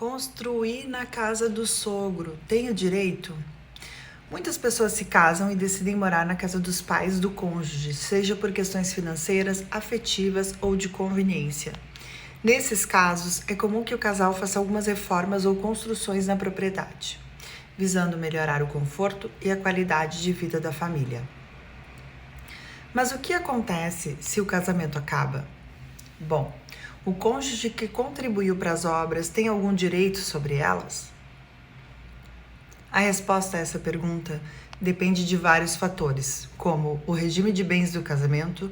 Construir na casa do sogro, tenho direito? Muitas pessoas se casam e decidem morar na casa dos pais do cônjuge, seja por questões financeiras, afetivas ou de conveniência. Nesses casos, é comum que o casal faça algumas reformas ou construções na propriedade, visando melhorar o conforto e a qualidade de vida da família. Mas o que acontece se o casamento acaba? Bom, o cônjuge que contribuiu para as obras tem algum direito sobre elas? A resposta a essa pergunta depende de vários fatores, como o regime de bens do casamento,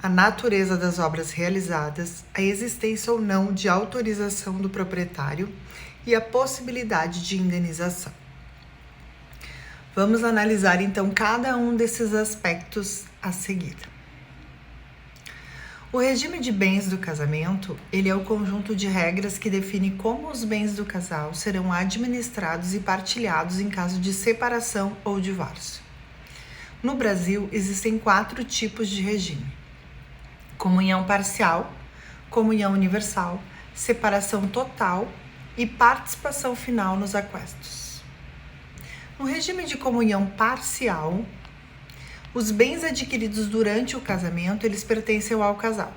a natureza das obras realizadas, a existência ou não de autorização do proprietário e a possibilidade de indenização. Vamos analisar então cada um desses aspectos a seguir. O regime de bens do casamento, ele é o conjunto de regras que define como os bens do casal serão administrados e partilhados em caso de separação ou divórcio. No Brasil, existem 4 tipos de regime: comunhão parcial, comunhão universal, separação total e participação final nos aquestos. No regime de comunhão parcial, os bens adquiridos durante o casamento, eles pertencem ao casal,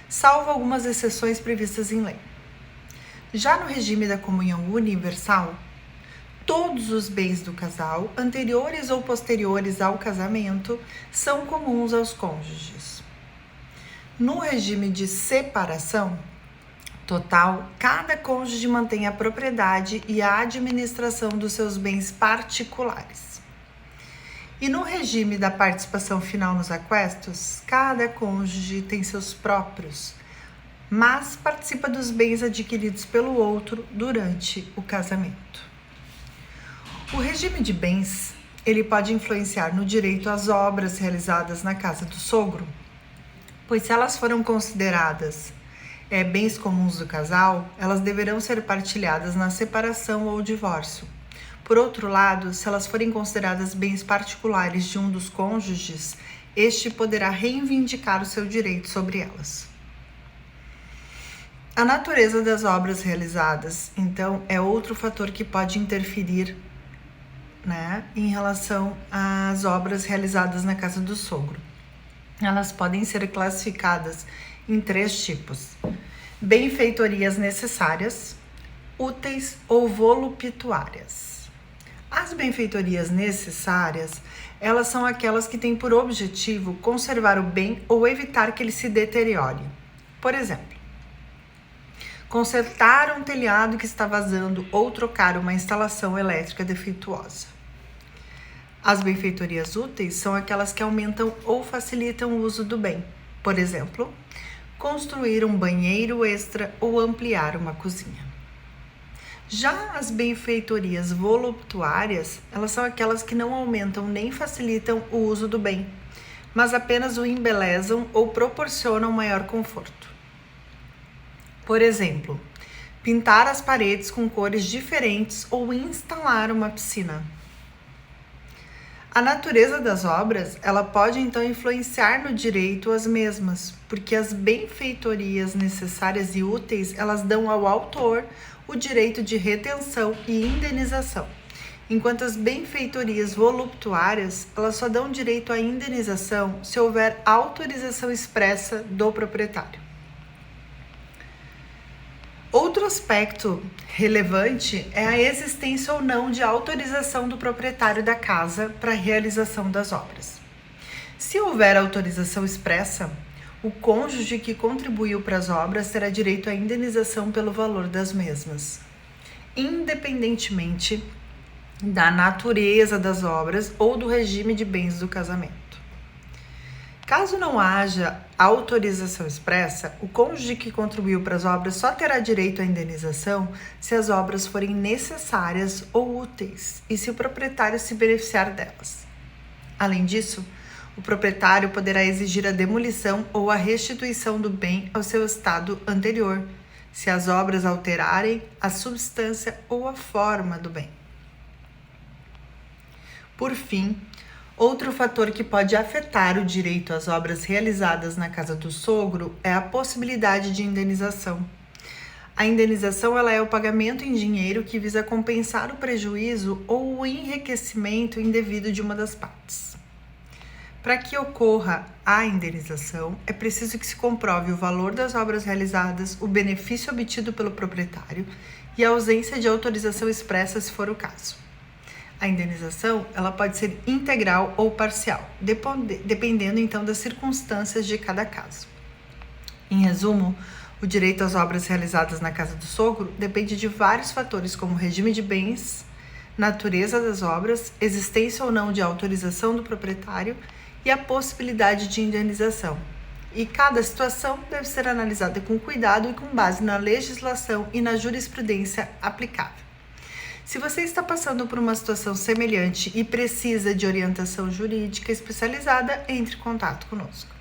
salvo algumas exceções previstas em lei. Já no regime da comunhão universal, todos os bens do casal, anteriores ou posteriores ao casamento, são comuns aos cônjuges. No regime de separação total, cada cônjuge mantém a propriedade e a administração dos seus bens particulares. E no regime da participação final nos aquestos, cada cônjuge tem seus próprios, mas participa dos bens adquiridos pelo outro durante o casamento. O regime de bens, ele pode influenciar no direito às obras realizadas na casa do sogro, pois se elas foram consideradas bens comuns do casal, elas deverão ser partilhadas na separação ou divórcio. Por outro lado, se elas forem consideradas bens particulares de um dos cônjuges, este poderá reivindicar o seu direito sobre elas. A natureza das obras realizadas, então, é outro fator que pode interferir, em relação às obras realizadas na casa do sogro. Elas podem ser classificadas em 3 tipos: benfeitorias necessárias, úteis ou voluptuárias. As benfeitorias necessárias, elas são aquelas que têm por objetivo conservar o bem ou evitar que ele se deteriore. Por exemplo, consertar um telhado que está vazando ou trocar uma instalação elétrica defeituosa. As benfeitorias úteis são aquelas que aumentam ou facilitam o uso do bem. Por exemplo, construir um banheiro extra ou ampliar uma cozinha. Já as benfeitorias voluptuárias, elas são aquelas que não aumentam nem facilitam o uso do bem, mas apenas o embelezam ou proporcionam maior conforto. Por exemplo, pintar as paredes com cores diferentes ou instalar uma piscina. A natureza das obras, ela pode então influenciar no direito às mesmas, porque as benfeitorias necessárias e úteis, elas dão ao autor o direito de retenção e indenização, enquanto as benfeitorias voluptuárias, elas só dão direito à indenização se houver autorização expressa do proprietário. Outro aspecto relevante é a existência ou não de autorização do proprietário da casa para a realização das obras. Se houver autorização expressa, o cônjuge que contribuiu para as obras terá direito à indenização pelo valor das mesmas, independentemente da natureza das obras ou do regime de bens do casamento. Caso não haja autorização expressa, o cônjuge que contribuiu para as obras só terá direito à indenização se as obras forem necessárias ou úteis e se o proprietário se beneficiar delas. Além disso, o proprietário poderá exigir a demolição ou a restituição do bem ao seu estado anterior, se as obras alterarem a substância ou a forma do bem. Por fim, outro fator que pode afetar o direito às obras realizadas na casa do sogro é a possibilidade de indenização. A indenização ela é o pagamento em dinheiro que visa compensar o prejuízo ou o enriquecimento indevido de uma das partes. Para que ocorra a indenização, é preciso que se comprove o valor das obras realizadas, o benefício obtido pelo proprietário e a ausência de autorização expressa, se for o caso. A indenização ela pode ser integral ou parcial, dependendo então das circunstâncias de cada caso. Em resumo, o direito às obras realizadas na casa do sogro depende de vários fatores, como regime de bens, natureza das obras, existência ou não de autorização do proprietário e a possibilidade de indenização. E cada situação deve ser analisada com cuidado e com base na legislação e na jurisprudência aplicável. Se você está passando por uma situação semelhante e precisa de orientação jurídica especializada, entre em contato conosco.